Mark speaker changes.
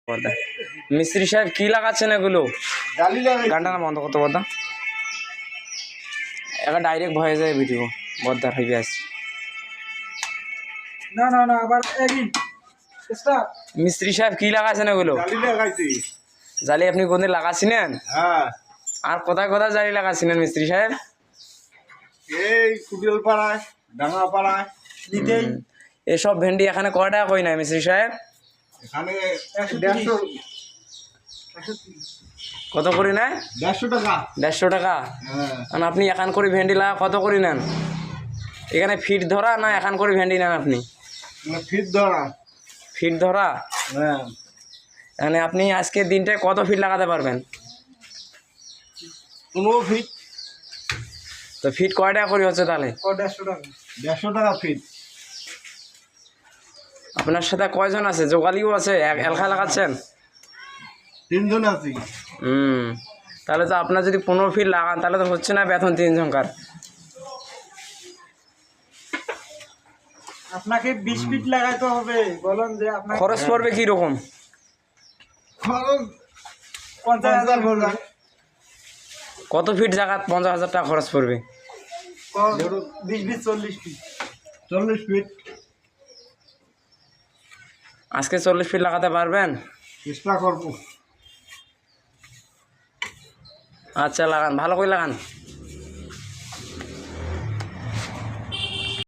Speaker 1: বর্দা মিস্ত্রি সাহেব কি লাগাচ্ছেন এগুলো?
Speaker 2: জালি লাগাই।
Speaker 1: গানটা না বন্ধ করতে বর্দা, এবার ডাইরেক্ট ভয়ে যায় ভিডিও বর্দার হাইবে আসছে।
Speaker 2: না না না আবার এগিন স্টার্ট।
Speaker 1: মিস্ত্রি সাহেব কি লাগাচ্ছেন এগুলো?
Speaker 2: জালি লাগাইছি।
Speaker 1: জালি আপনি কোনদিন লাগাচ্ছিলেন?
Speaker 2: হ্যাঁ,
Speaker 1: আর কোথায় কোথায় জালি লাগাচ্ছিলেন মিস্ত্রি সাহেব?
Speaker 2: এই কুটিল পাড়ায়, ডাঙ্গা পাড়ায় নিতেই।
Speaker 1: এসব ভেন্ডি এখানে কয় টাকা কই না মিস্ত্রি সাহেব?
Speaker 2: এখানে 150
Speaker 1: কত করে নেয়?
Speaker 2: 150 টাকা।
Speaker 1: 150 টাকা।
Speaker 2: হ্যাঁ,
Speaker 1: আর আপনি এখান করে ভেন্ডি লাগা কত করে নেন? এখানে ফিট ধরা না এখান করে ভেন্ডি নেন আপনি?
Speaker 2: ফিট ধরা।
Speaker 1: ফিট ধরা।
Speaker 2: হ্যাঁ,
Speaker 1: মানে আপনি আজকে দিনটায় কত ফিট লাগাতে পারবেন?
Speaker 2: 15 ফিট।
Speaker 1: তো ফিট কয় টাকা করে হচ্ছে তাহলে?
Speaker 2: 150 টাকা। 150 টাকা ফিট।
Speaker 1: আপনার সাথে কয়জন আছে? জোগালিও আছে, এলখা লাগাচ্ছেন?
Speaker 2: 3 জন আছি।
Speaker 1: তাহলে তো আপনার যদি 15 ফিট লাগান তাহলে তো হচ্ছে না বেতন 3 জনকার।
Speaker 2: আপনাকে 20 ফিট লাগাইতে হবে। বলেন যে আপনার
Speaker 1: খরচ পড়বে কি রকম?
Speaker 2: খরচ 50,000 পড়বে।
Speaker 1: কত ফিট জায়গা 50,000 টাকা খরচ পড়বে?
Speaker 2: 20 ফিট 40 ফিট। 40 ফিট।
Speaker 1: আজকে 40 ফিট লাগাতে পারবেন?
Speaker 2: চেষ্টা করবো।
Speaker 1: আচ্ছা লাগান, ভালো করে লাগান।